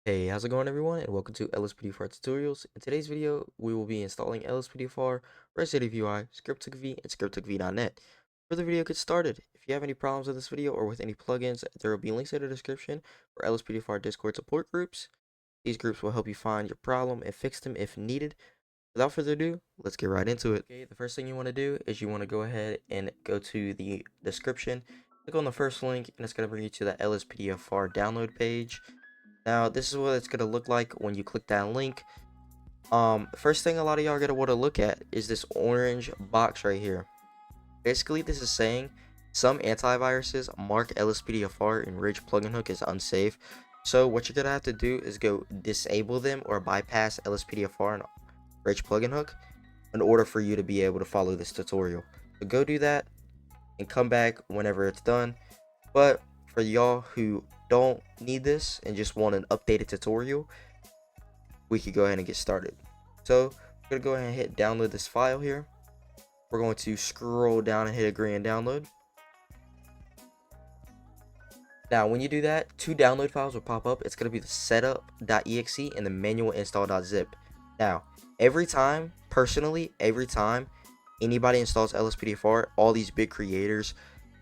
Hey, how's it going everyone, and welcome to LSPDFR tutorials. In today's video, we will be installing LSPDFR, Resident UI, scripthookv, and scripthookv.net. Before the video gets started, if you have any problems with this video or with any plugins, there will be links in the description for LSPDFR Discord support groups. These groups will help you find your problem and fix them if needed. Without further ado, let's get right into it. Okay, the first thing you want to do is you want to go ahead and go to the description, click on the first link, and it's going to bring you to the LSPDFR download page. Now, this is what it's going to look like when you click that link. First thing a lot of y'all are going to want to look at is this orange box right here. Basically, this is saying some antiviruses mark LSPDFR and Ridge plugin hook as unsafe. So what you're going to have to do is go disable them or bypass LSPDFR and Ridge plugin hook in order for you to be able to follow this tutorial. So go do that and come back whenever it's done. But for y'all who don't need this and just want an updated tutorial, we could go ahead and get started. So we're gonna go ahead and hit download this file here. We're going to scroll down and hit agree and download. Now when you do that, two download files will pop up. It's gonna be the setup.exe and the manual install.zip. Now every time anybody installs LSPDFR, all these big creators,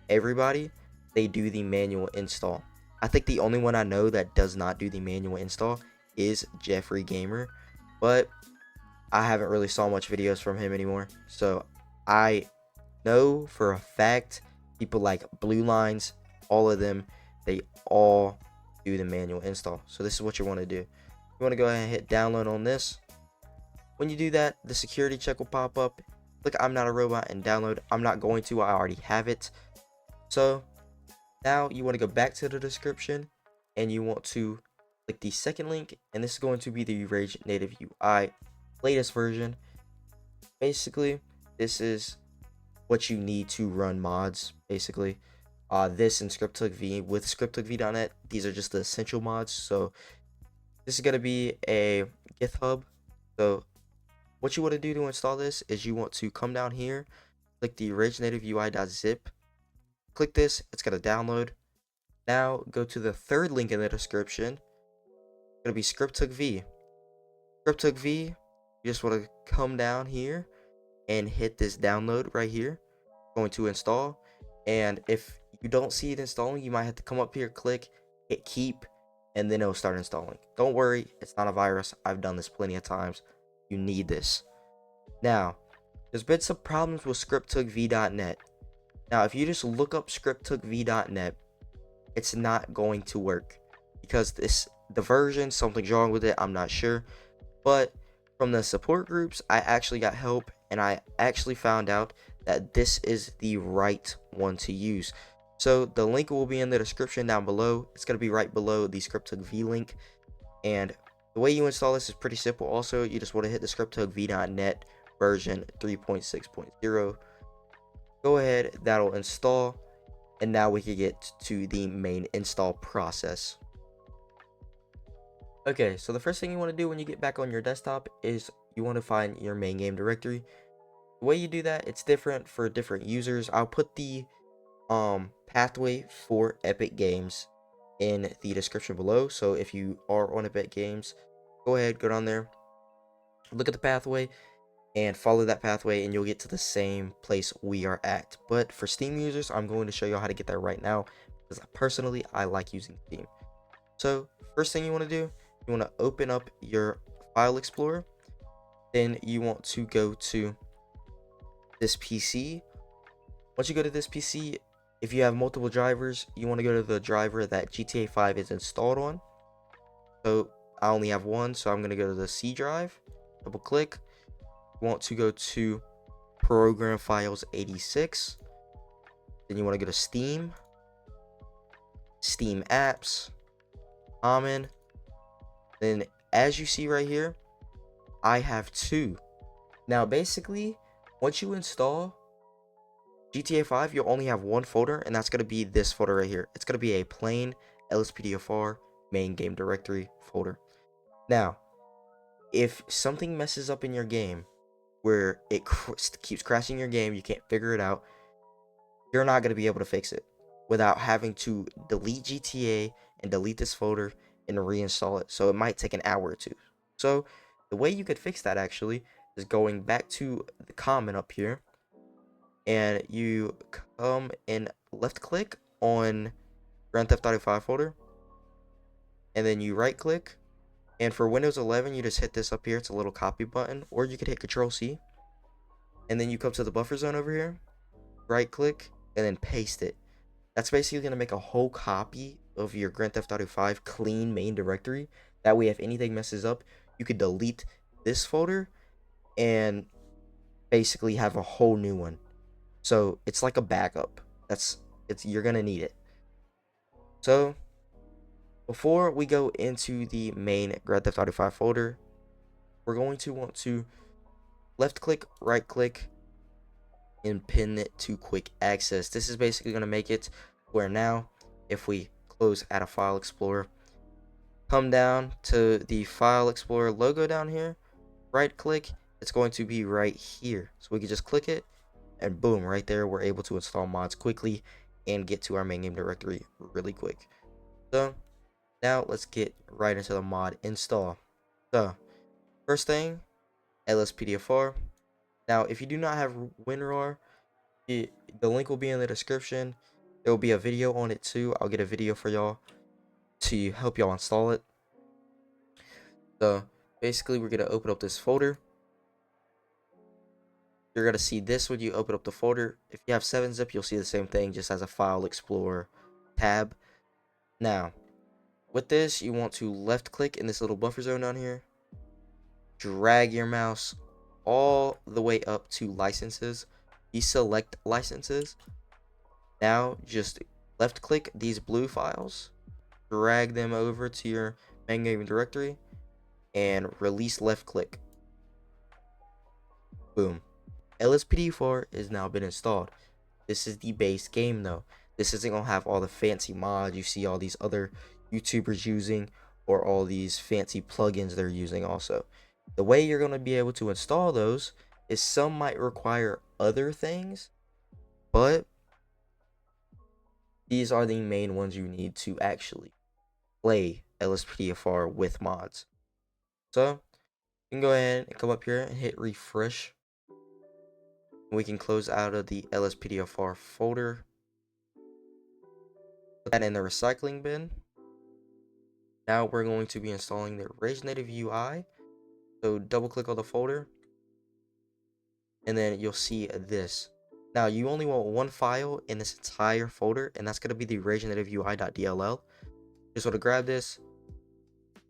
everybody, they do the manual install. I think the only one I know that does not do the manual install is Jeffrey Gamer, but I haven't really saw much videos from him anymore. So I know for a fact people like Blue Lines, all of them, they all do the manual install. So this is what you want to do. You want to go ahead and hit download on this. When you do that, the security check will pop up. Click I'm not a robot and download. I'm not going to, I already have it. So now you want to go back to the description and you want to click the second link, and this is going to be the Rage Native UI latest version. Basically, this is what you need to run mods. Basically, this and scripthookv with scripthookv.net, these are just the essential mods. So this is going to be a GitHub. So what you want to do to install this is you want to come down here, click the Rage Native UI.zip. Click this, it's going to download. Now go to the third link in the description. It's going to be scripthookv. Scripthookv, you just want to come down here and hit this download right here. It's going to install. And if you don't see it installing, you might have to come up here, click, hit keep, and then it'll start installing. Don't worry, it's not a virus. I've done this plenty of times. You need this. Now, there's been some problems with scripthookv.net. Now, if you just look up scripthookv.net, it's not going to work because the version, something's wrong with it. I'm not sure, but from the support groups, I actually got help and I actually found out that this is the right one to use. So the link will be in the description down below. It's going to be right below the scripthookv link, and the way you install this is pretty simple. Also, you just want to hit the scripthookv.net version 3.6.0. Go ahead, that'll install, and now we can get to the main install process. Okay, so the first thing you want to do when you get back on your desktop is you want to find your main game directory. The way you do that, it's different for different users. I'll put the pathway for Epic Games in the description below. So if you are on Epic Games, go ahead, go down there, look at the pathway, and follow that pathway, and you'll get to the same place we are at. But for Steam users, I'm going to show you how to get there right now because personally I like using Steam. So first thing you want to do, you want to open up your file explorer. Then you want to go to this PC. Once you go to this PC, if you have multiple drivers, you want to go to the driver that GTA 5 is installed on. So I only have one, so I'm going to go to the C drive, double click. Want to go to program files 86, then you want to go to Steam apps, common. Then as you see right here, I have two. Now basically, once you install GTA 5, you'll only have one folder, and that's going to be this folder right here. It's going to be a plain LSPDFR main game directory folder. Now if something messes up in your game where it keeps crashing your game, you can't figure it out, you're not going to be able to fix it without having to delete GTA and delete this folder and reinstall it. So it might take an hour or two. So the way you could fix that actually is going back to the comment up here, and you come and left click on Grand Theft Auto 5 folder, and then you right click, and for Windows 11 you just hit this up here. It's a little copy button, or you could hit Control C, and then you come to the buffer zone over here, right click, and then paste it. That's basically going to make a whole copy of your Grand Theft Auto 5 clean main directory. That way, if anything messes up, you could delete this folder and basically have a whole new one. So it's like a backup. You're going to need it. So before we go into the main Grand Theft Auto 5 folder, we're going to want to left click, right click, and pin it to quick access. This is basically going to make it where now if we close Add a File Explorer, come down to the File Explorer logo down here, right click, it's going to be right here. So we can just click it, and boom, right there we're able to install mods quickly and get to our main game directory really quick. So now let's get right into the mod install. So first thing, LSPDFR. Now if you do not have WinRAR, the link will be in the description. There will be a video on it too. I'll get a video for y'all to help y'all install it. So basically we're going to open up this folder. You're going to see this when you open up the folder. If you have 7-zip, you'll see the same thing, just as a File Explorer tab. Now with this, you want to left click in this little buffer zone down here, drag your mouse all the way up to licenses, deselect licenses. Now just left click these blue files, drag them over to your main game directory, and release left click. Boom. LSPDFR has now been installed. This is the base game though. This isn't gonna have all the fancy mods you see all these other YouTubers using, or all these fancy plugins they're using also. The way you're gonna be able to install those is some might require other things, but these are the main ones you need to actually play LSPDFR with mods. So you can go ahead and come up here and hit refresh. We can close out of the LSPDFR folder, put that in the recycling bin. Now we're going to be installing the Rage Native UI. So double click on the folder, and then you'll see this. Now you only want one file in this entire folder, and that's going to be the Rage Native UI.dll. Just want to grab this,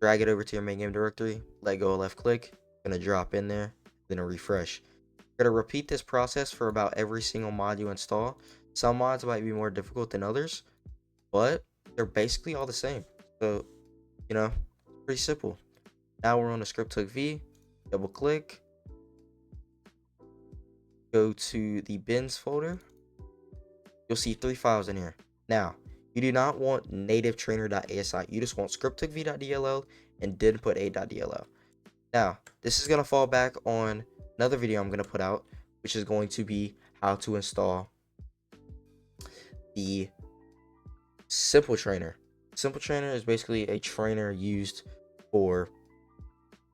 drag it over to your main game directory, let go of left click, gonna drop in there, then a refresh. You're gonna repeat this process for about every single mod you install. Some mods might be more difficult than others, but they're basically all the same. So, you know, pretty simple. Now we're on the scripthookv, double click, go to the bins folder. You'll see 3 files in here. Now, you do not want native trainer.asi. You just want scripthookv.dll and did put a.dll. Now, this is going to fall back on another video I'm going to put out, which is going to be how to install the simple trainer. Simple trainer is basically a trainer used for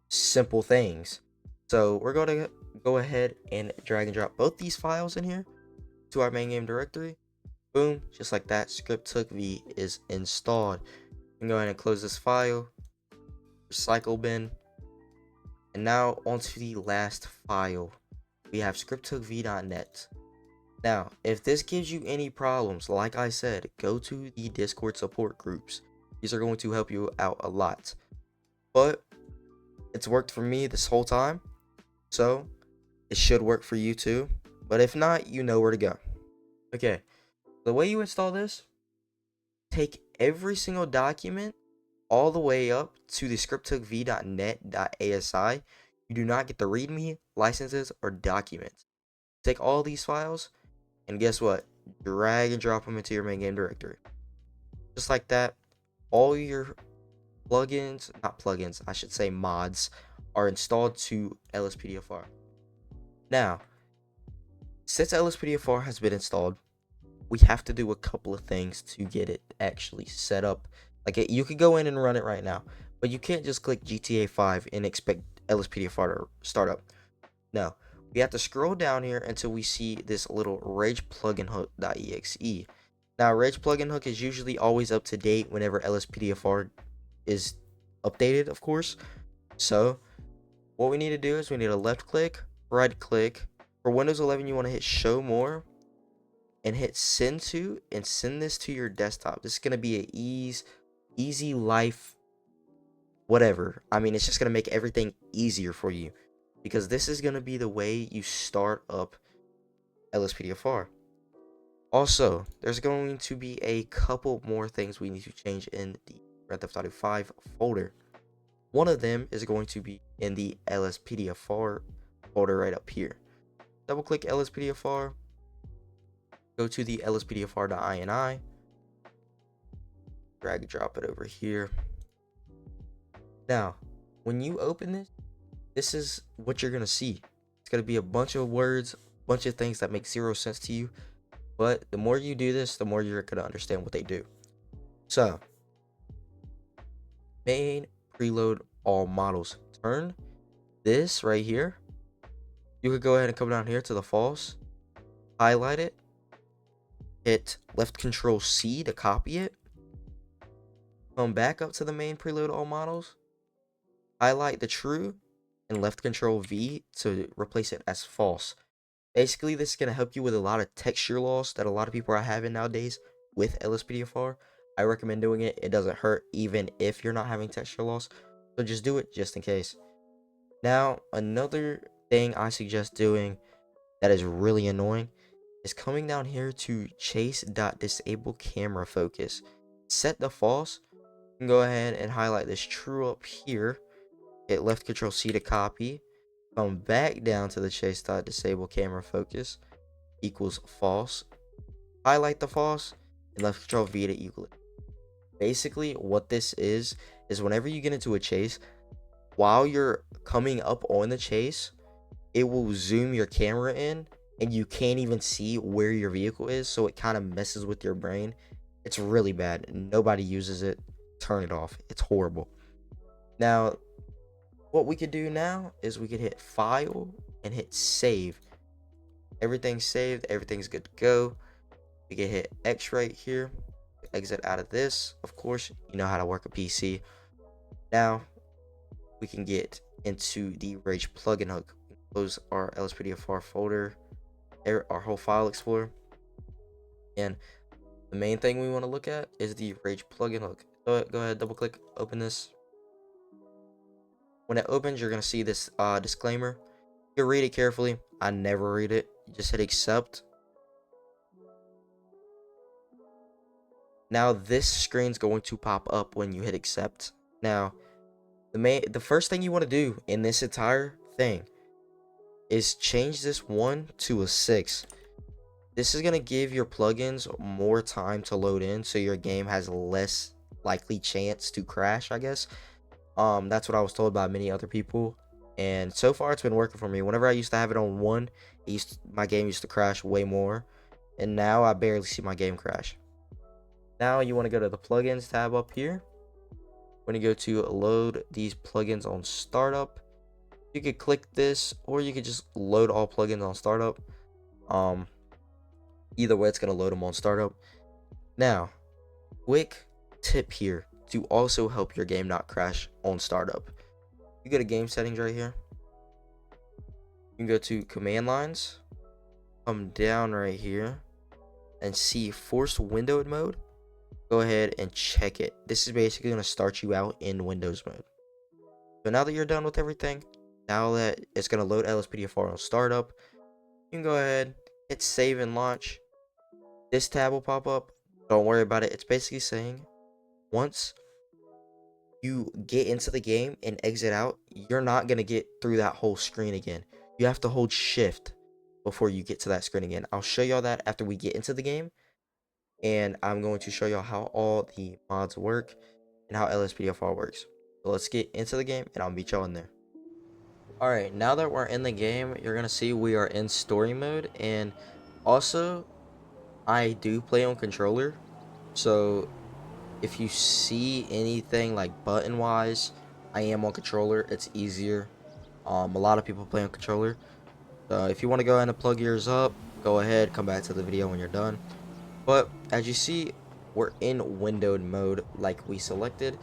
simple things. So we're going to go ahead and drag and drop both these files in here to our main game directory. Boom, just like that, scripthookv is installed. You can go ahead and close this file, recycle bin, and now onto the last file. We have scripthookv.net. Now, if this gives you any problems, like I said, go to the Discord support groups. These are going to help you out a lot. But it's worked for me this whole time, so it should work for you too. But if not, you know where to go. Okay, the way you install this, take every single document all the way up to the scripthookv.net.asi. You do not get the readme, licenses, or documents. Take all these files, and guess what? Drag and drop them into your main game directory. Just like that, all your plugins, not plugins, I should say mods, are installed to LSPDFR. Now, since LSPDFR has been installed, we have to do a couple of things to get it actually set up Like you could go in and run it right now, but you can't just click GTA 5 and expect LSPDFR to start up. No, we have to scroll down here until we see this little rage plugin hook.exe. Now, rage plugin hook is usually always up to date whenever LSPDFR is updated, of course. So what we need to do is we need to left click, right click. For Windows 11, you want to hit show more and hit send to, and send this to your desktop. This is going to be an easy life, whatever. I mean, it's just going to make everything easier for you, because this is going to be the way you start up LSPDFR. Also, there's going to be a couple more things we need to change in the Grand Theft Auto 5 folder. One of them is going to be in the LSPDFR folder right up here. Double click LSPDFR, go to the LSPDFR.ini, drag and drop it over here. Now, when you open this, this is what you're going to see. It's going to be a bunch of words, a bunch of things that make zero sense to you. But the more you do this, the more you're going to understand what they do. So, main preload all models. Turn this right here. You could go ahead and come down here to the false, highlight it, hit left control C to copy it, come back up to the main preload all models, highlight the true, and left control V to replace it as false. Basically, this is going to help you with a lot of texture loss that a lot of people are having nowadays with LSPDFR. I recommend doing it. It doesn't hurt even if you're not having texture loss. So just do it just in case. Now, another thing I suggest doing that is really annoying is coming down here to chase.disable camera focus. Set the false. You can go ahead and highlight this true up here. Hit left control C to copy. Come back down to the chase.disable camera focus equals false. Highlight the false and left control V to equal it. Basically, what this is whenever you get into a chase, while you're coming up on the chase, it will zoom your camera in and you can't even see where your vehicle is, so it kind of messes with your brain. It's really bad. Nobody uses it. Turn it off. It's horrible. Now, what we could do now is we could hit file and hit save. Everything's saved. Everything's good to go. We can hit X right here. Exit out of this. Of course, you know how to work a PC. Now, we can get into the Rage plugin hook. Close our LSPDFR folder, our whole file explorer. And the main thing we want to look at is the Rage plugin hook. So go ahead, double click, open this. When it opens, you're going to see this disclaimer. You read it carefully. I never read it. You just hit accept. Now this screen's going to pop up when you hit accept. Now, the first thing you want to do in this entire thing is change this 1 to a 6. This is going to give your plugins more time to load in, so your game has less likely chance to crash, I guess. That's what I was told by many other people, and so far it's been working for me. Whenever I used to have it on 1, my game used to crash way more, and now I barely see my game crash. Now you want to go to the plugins tab up here. When you go to load these plugins on startup, you could click this, or you could just load all plugins on startup. Either way, it's going to load them on startup. Now, quick tip here to also help your game not crash on startup. You go to game settings right here. You can go to command lines, come down right here, and see forced windowed mode. Go ahead and check it. This is basically going to start you out in Windows mode. So now that you're done with everything, now that it's going to load LSPDFR on startup, you can go ahead, hit save and launch. This tab will pop up. Don't worry about it. It's basically saying once you get into the game and exit out, you're not going to get through that whole screen again. You have to hold shift before you get to that screen again. I'll show y'all that after we get into the game. And I'm going to show y'all how all the mods work and how LSPDFR works. So let's get into the game and I'll meet y'all in there. Alright, now that we're in the game, you're going to see we are in story mode. And also, I do play on controller. So if you see anything like button wise, I am on controller. It's easier. A lot of people play on controller. So if you want to go ahead and plug yours up, go ahead, come back to the video when you're done. But as you see, we're in windowed mode like we selected.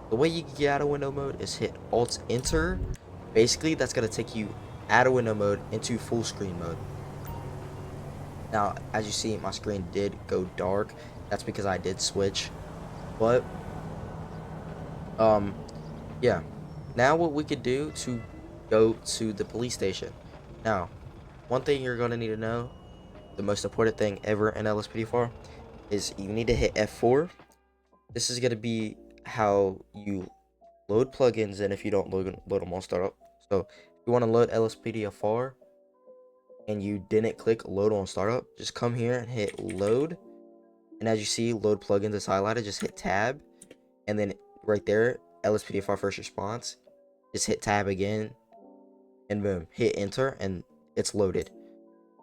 The way you can get out of window mode is hit Alt Enter. Basically, that's going to take you out of window mode into full screen mode. Now, as you see, my screen did go dark. That's because I did switch. But, yeah. Now what we could do to go to the police station. Now, one thing you're going to need to know, the most important thing ever in LSPDFR, is you need to hit F4. This is going to be how you load plugins in if you don't load them on startup. So if you want to load LSPDFR and you didn't click load on startup, just come here and hit load. And as you see, load plugins is highlighted. Just hit tab, and then right there, LSPDFR first response. Just hit tab again, and boom, hit enter, and it's loaded.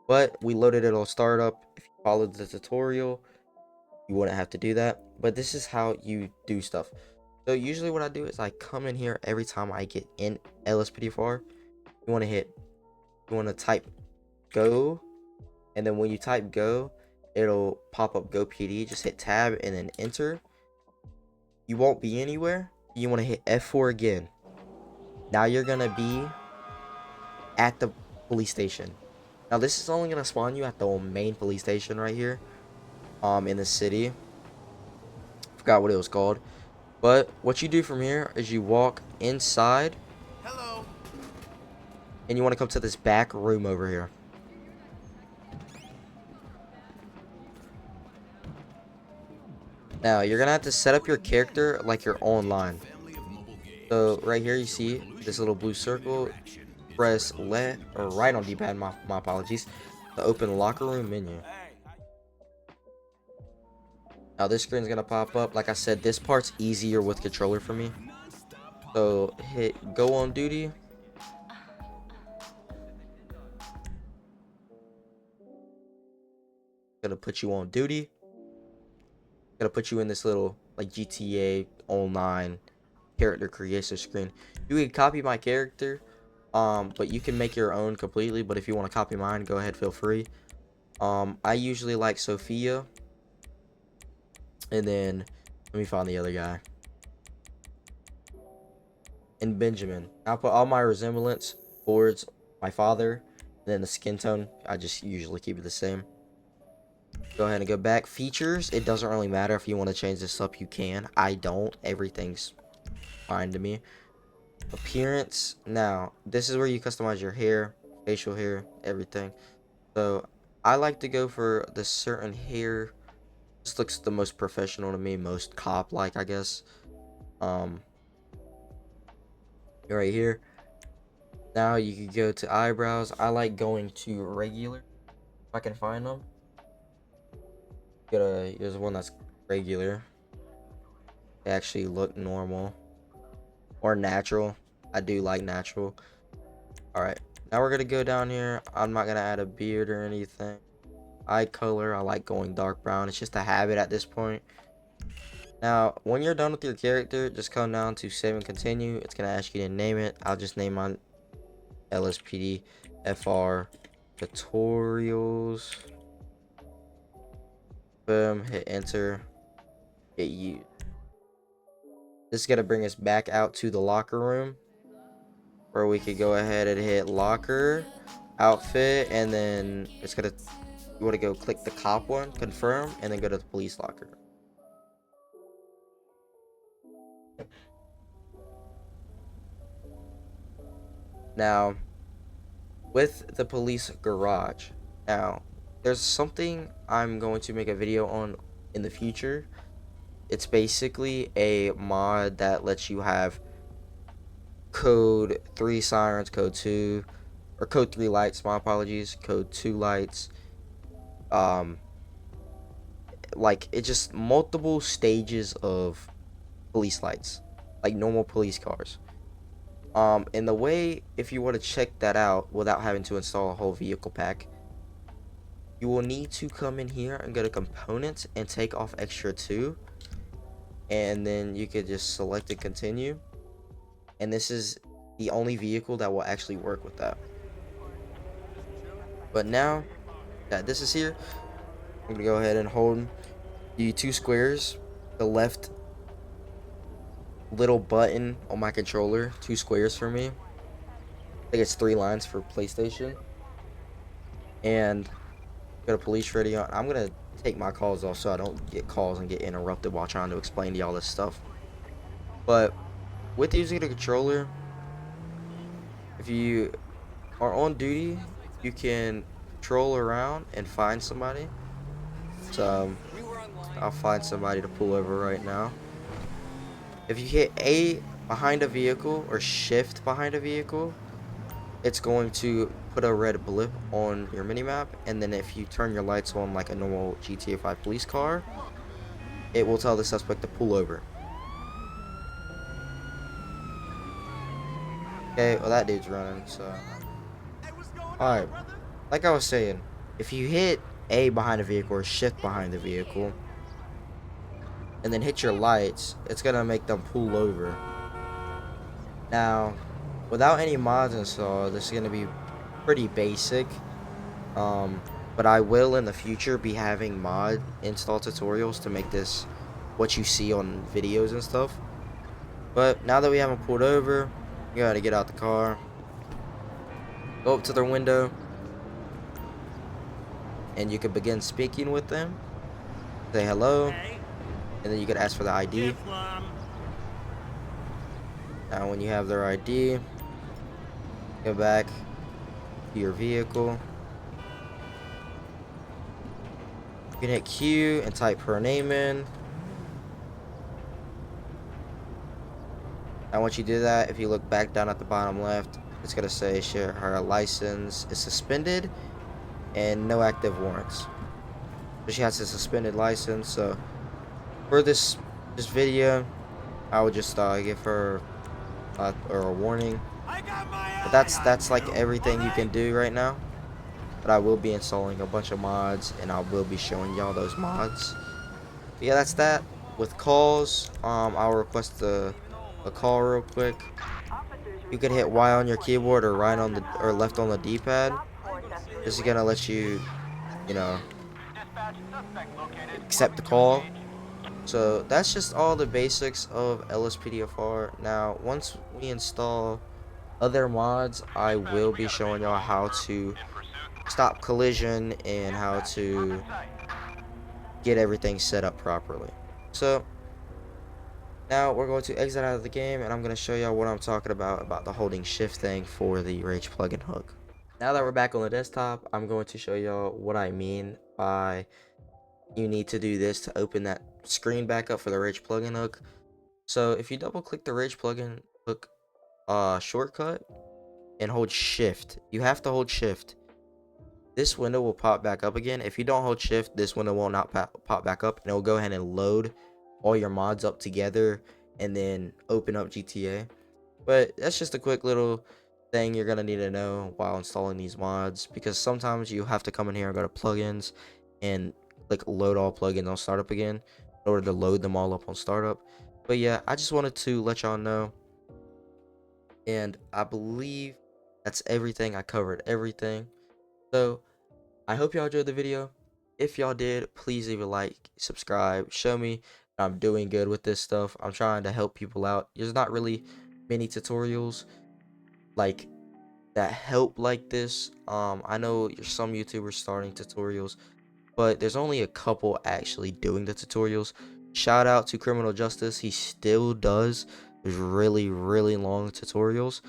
But we loaded it on startup. If you followed the tutorial, you wouldn't have to do that. But this is how you do stuff. So usually what I do is I come in here every time I get in LSPDFR. You want to type go, and then when you type go, it'll pop up go PD. Just hit tab and then enter. You won't be anywhere. You want to hit F4 again. Now you're gonna be at the police station. Now this is only gonna spawn you at the main police station right here, in the city. Forgot what it was called. But what you do from here is you walk inside. Hello. And you want to come to this back room over here. Now you're gonna have to set up your character like you're online. So right here you see this little blue circle. Press left or right on D-pad, my apologies, to open the locker room menu. Now this screen's gonna pop up. Like I said, this part's easier with controller for me. So hit go on duty. Gonna put you on duty. Gonna put you in this little like GTA online character creation screen. You can copy my character, but you can make your own completely. But if you want to copy mine, go ahead, feel free. I usually like Sophia, and then let me find the other guy. And Benjamin. I'll put all my resemblance towards my father, and then the skin tone, I just usually keep it the same. Go ahead and go back. Features, it doesn't really matter. If you want to change this up, you can. I don't. Everything's fine to me. Appearance. Now, this is where you customize your hair, facial hair, everything. So, I like to go for the certain hair. This looks the most professional to me, most cop-like, I guess. Right here. Now you can go to eyebrows. I like going to regular if I can find them. Here's one that's regular. They actually look normal or natural. I do like natural. All right, now we're gonna go down here. I'm not gonna add a beard or anything. Eye color, I like going dark brown. It's just a habit at this point. Now, when you're done with your character, just come down to save and continue. It's gonna ask you to name it. I'll just name mine LSPDFR tutorials. Boom, hit enter. Get you. This is gonna bring us back out to the locker room, where we could go ahead and hit locker, outfit, and then it's gonna, you want to go click the cop one, confirm, and then go to the police locker. Now, with the police garage, now there's something I'm going to make a video on in the future. It's basically a mod that lets you have code 3 sirens, code 2, or code 3 lights, my apologies, code 2 lights, like it's just multiple stages of police lights, like normal police cars. And the way, if you want to check that out without having to install a whole vehicle pack, you will need to come in here and go to components and take off extra 2. and then you could just select and continue, and this is the only vehicle that will actually work with that. But now that this is here, I'm gonna go ahead and hold the 2 squares, the left little button on my controller, 2 squares for me. I think it's 3 lines for PlayStation. And got a police radio. I'm gonna take my calls off so I don't get calls and get interrupted while trying to explain to y'all this stuff. But with using the controller, if you are on duty, you can patrol around and find somebody. So I'll find somebody to pull over right now. If you hit A behind a vehicle or shift behind a vehicle, it's going to put a red blip on your minimap, and then if you turn your lights on like a normal GTA 5 police car, it will tell the suspect to pull over. Okay, well that dude's running, so. Alright, like I was saying, if you hit A behind a vehicle or shift behind the vehicle, and then hit your lights, it's gonna make them pull over. Now, without any mods installed, this is gonna be pretty basic. But I will in the future be having mod install tutorials to make this what you see on videos and stuff. But now that we haven't pulled over, you gotta get out the car, go up to their window, and you can begin speaking with them. Say hello, and then you can ask for the ID. Now when you have their ID, go back to your vehicle. You can hit Q and type her name in. Now once you do that, if you look back down at the bottom left, it's gonna say her license is suspended and no active warrants. So she has a suspended license. So for this video, I would just give her or a warning. But that's like everything you can do right now. But I will be installing a bunch of mods, and I will be showing y'all those mods. But yeah, that's that. With calls, I'll request a call real quick. You can hit Y on your keyboard or right on the left on the D-pad. This is gonna let you, you know, accept the call. So that's just all the basics of LSPDFR. Now, once we install other mods, I will be showing y'all how to stop collision and how to get everything set up properly. So now we're going to exit out of the game, and I'm going to show y'all what I'm talking about the holding shift thing for the Rage plugin hook. Now that we're back on the desktop, I'm going to show y'all what I mean by you need to do this to open that screen back up for the Rage plugin hook. So if you double click the Rage plugin hook shortcut and hold shift, you have to hold shift. This window will pop back up again. If you don't hold shift, this window will not pop back up, and it will go ahead and load all your mods up together and then open up GTA. But that's just a quick little thing you're gonna need to know while installing these mods, because sometimes you have to come in here and go to plugins and click load all plugins on startup again in order to load them all up on startup. But yeah, I just wanted to let y'all know, and I believe that's everything. I covered everything. So I hope y'all enjoyed the video. If y'all did, please leave a like, subscribe, show me that I'm doing good with this stuff. I'm trying to help people out. There's not really many tutorials like that help like this. I know some YouTubers starting tutorials, but there's only a couple actually doing the tutorials. Shout out to Criminal Justice. He still does really long tutorials.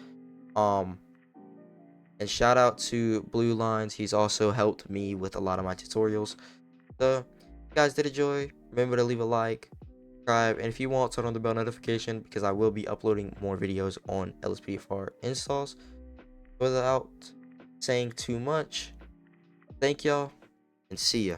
And shout out to Blue Lines. He's also helped me with a lot of my tutorials. So, if you guys did enjoy, remember to leave a like, subscribe, and if you want, turn on the bell notification, because I will be uploading more videos on LSPDFR installs. Without saying too much, thank y'all, and see ya.